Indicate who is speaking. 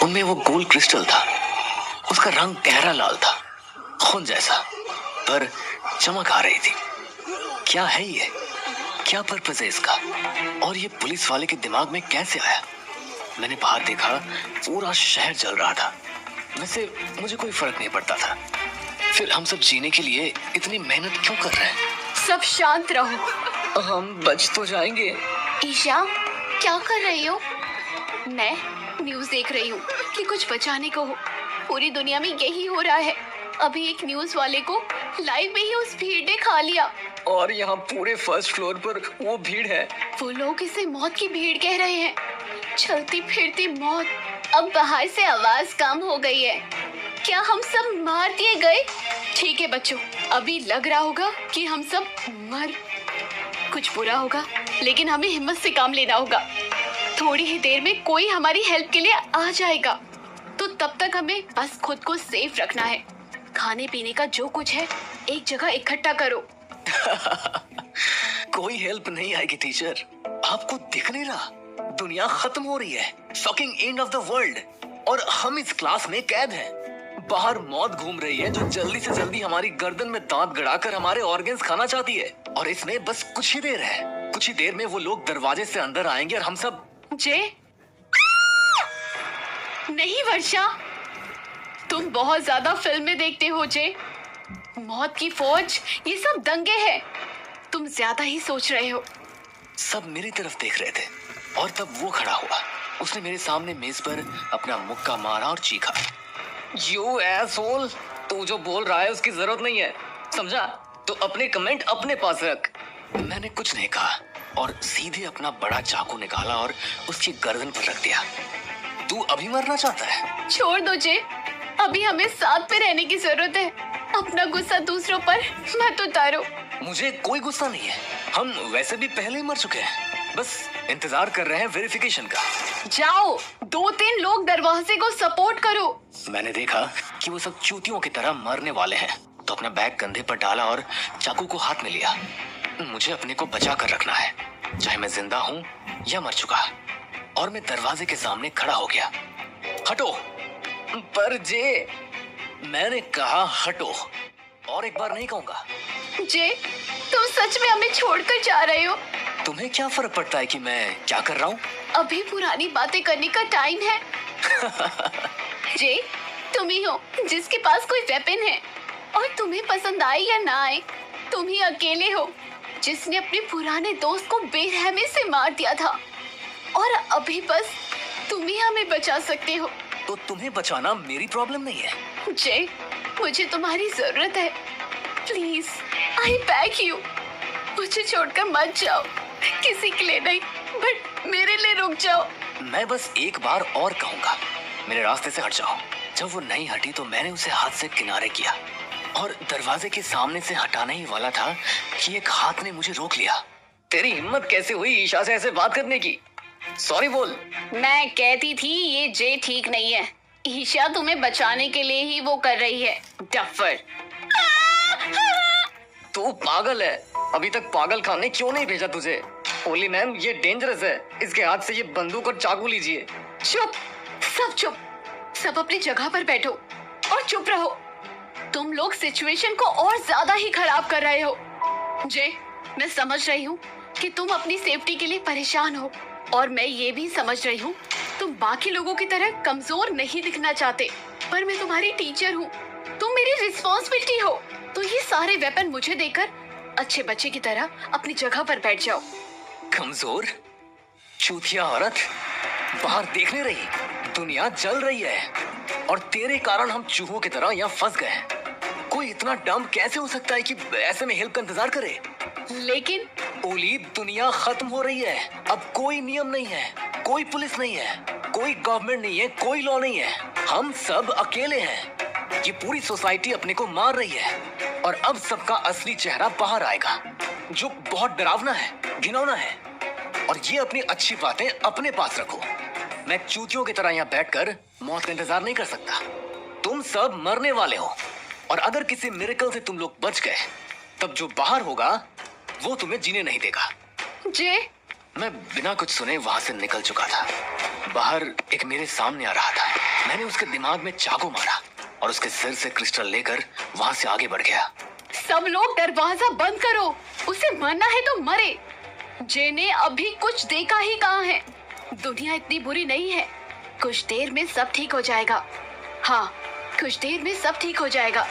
Speaker 1: उनमें वो गोल क्रिस्टल था। उसका रंग गहरा लाल था, खून जैसा, पर चमक आ रही थी। क्या है ये? क्या पर्पस है इसका? और ये पुलिस वाले के दिमाग में कैसे आया? मैंने बाहर देखा, पूरा शहर जल रहा था। वैसे मुझे कोई फर्क नहीं पड़ता था। फिर हम सब जीने के लिए इतनी मेहनत क्यों कर रहे हैं?
Speaker 2: सब शांत रहो।
Speaker 1: हम बच तो जाएंगे।
Speaker 2: ईशा, क्या कर रही हो? मैं न्यूज़ देख रही हूँ कि कुछ बचाने को हो। पूरी दुनिया में यही हो रहा है। अभी एक न्यूज़ वाले को लाइव में ही उस भीड़ ने खा लिया।
Speaker 1: और यहाँ पूरे फर्स्ट फ्लोर पर वो भीड़ है।
Speaker 2: वो लोग इसे मौत की भीड़ कह रहे हैं। चलती फिरती मौत। अब बाहर से आवाज कम हो गई है। क्या हम सब मार दिए गए? ठीक है बच्चों, अभी लग रहा होगा कि हम सब मर कुछ बुरा होगा, लेकिन हमें हिम्मत से काम लेना होगा। थोड़ी ही देर में कोई हमारी हेल्प के लिए आ जाएगा, तो तब तक हमें बस खुद को सेफ रखना है। खाने पीने का जो कुछ है एक जगह इकट्ठा करो।
Speaker 1: कोई हेल्प नहीं आएगी टीचर। आपको दिख नहीं रहा? दुनिया खत्म हो रही है। Fucking end of the world. और हम इस क्लास में कैद हैं। बाहर मौत घूम रही है जो जल्दी से जल्दी हमारी गर्दन में दांत गड़ाकर हमारे ऑर्गन्स खाना चाहती है। और इसमें बस कुछ ही देर है। कुछ ही देर में वो लोग दरवाजे से अंदर आएंगे और हम सब।
Speaker 2: जे नहीं वर्षा, तुम बहुत ज्यादा फिल्में देखते हो जे। मौत की फौज, ये सब दंगे हैं। तुम ज्यादा ही सोच रहे हो।
Speaker 1: सब मेरी तरफ देख रहे थे और तब वो खड़ा हुआ। उसने मेरे सामने मेज पर अपना मुक्का मारा और चीखा, यू एसहोल, तू जो बोल रहा है उसकी जरूरत नहीं है, समझा? तो अपने कमेंट अपने पास रख। मैंने कुछ नहीं कहा और सीधे अपना बड़ा चाकू निकाला और उसकी गर्दन पर रख दिया। तू अभी मरना चाहता है?
Speaker 2: छोड़ दो जे, अभी हमें साथ पे रहने की जरूरत है। अपना गुस्सा दूसरों पर मत उतारो।
Speaker 1: मुझे कोई गुस्सा नहीं है। हम वैसे भी पहले ही मर चुके हैं। बस इंतजार कर रहे हैं वेरिफिकेशन का।
Speaker 2: जाओ, 2-3 लोग दरवाजे को सपोर्ट करो।
Speaker 1: मैंने देखा कि वो सब चूतियों की तरह मरने वाले हैं, तो अपना बैग कंधे पर डाला और चाकू को हाथ में लिया। मुझे अपने को बचा कर रखना है, चाहे मैं जिंदा हूँ या मर चुका। और मैं दरवाजे के सामने खड़ा हो गया। हटो। पर जे, मैंने कहा हटो, और एक बार नहीं कहूंगा।
Speaker 2: जे, तुम सच में हमें छोड़कर जा रहे हो?
Speaker 1: तुम्हें क्या फर्क पड़ता है कि मैं क्या कर रहा हूँ?
Speaker 2: अभी पुरानी बातें करने का टाइम है। जे, तुम ही हो जिसके पास कोई वेपन है, और तुम्हें पसंद आए या ना आए, तुम ही अकेले हो जिसने अपने पुराने दोस्त को बेरहमी से मार दिया था। और अभी बस तुम ही हमें बचा सकते हो।
Speaker 1: तो तुम्हें बचाना मेरी प्रॉब्लम नहीं है।
Speaker 2: जे, मुझे तुम्हारी जरूरत है। प्लीज, आई बेग यू, मुझे छोड़कर मत जाओ। किसी के लिए नहीं, बट मेरे लिए रुक जाओ।
Speaker 1: मैं बस एक बार और कहूंगा, मेरे रास्ते से हट जाओ। जब वो नहीं हटी तो मैंने उसे हाथ से किनारे किया और दरवाजे के सामने से हटाने ही वाला था कि एक हाथ ने मुझे रोक लिया। तेरी हिम्मत कैसे हुई ईशा से ऐसे बात करने की? सॉरी बोल।
Speaker 2: मैं कहती थी ये जे ठीक नहीं है। ईशा तुम्हें बचाने के लिए ही वो कर रही है। डफर।
Speaker 1: तू पागल है। अभी तक पागल खाने क्यों नहीं भेजा तुझे? ओली मैम, ये डेंजरस है। इसके हाथ से ये बंदूक और चाकू लीजिए।
Speaker 2: चुप, सब चुप। सब अपनी जगह पर बैठो और चुप रहो। तुम लोग सिचुएशन को और ज्यादा ही खराब कर रहे हो। जे, मैं समझ रही हूँ कि तुम अपनी सेफ्टी के लिए परेशान हो, और मैं ये भी समझ रही हूँ तुम बाकी लोगों की तरह कमजोर नहीं दिखना चाहते, पर मैं तुम्हारी टीचर हूँ। तुम मेरी रिस्पॉन्सिबिलिटी हो। तो ये सारे वेपन मुझे देकर अच्छे बच्चे की तरह अपनी जगह पर बैठ जाओ।
Speaker 1: कमजोर? चूतिया औरत, बाहर देखने रही? दुनिया जल रही है और तेरे कारण हम चूहों की तरह यहाँ फंस गए हैं। कोई इतना डम कैसे हो सकता है कि ऐसे में हेल्प का इंतजार करे?
Speaker 2: लेकिन
Speaker 1: ओली, दुनिया खत्म हो रही है। अब कोई नियम नहीं है, कोई पुलिस नहीं है, कोई गवर्नमेंट नहीं है, कोई लॉ नहीं है। हम सब अकेले हैं। ये पूरी सोसाइटी अपने को मार रही है और अब सबका असली चेहरा बाहर आएगा, जो बहुत डरावना है, घिनौना है। और ये अपनी अच्छी बातें अपने पास रखो। मैं चूतियों की तरह यहाँ बैठकर मौत का इंतजार नहीं कर सकता। तुम सब मरने वाले हो, और अगर किसी मिरेकल से तुम लोग बच गए, तब जो बाहर होगा वो तुम्हें जीने नहीं देगा।
Speaker 2: जे,
Speaker 1: मैं बिना कुछ सुने वहां से निकल चुका था। बाहर एक मेरे सामने आ रहा था। मैंने उसके दिमाग में चाकू मारा और उसके सिर से क्रिस्टल लेकर वहां से आगे बढ़ गया।
Speaker 2: सब लोग दरवाजा बंद करो, उसे मरना है तो मरे। जे ने अभी कुछ देखा ही कहाँ है। दुनिया इतनी बुरी नहीं है, कुछ देर में सब ठीक हो जाएगा। हाँ, कुछ देर में सब ठीक हो जाएगा।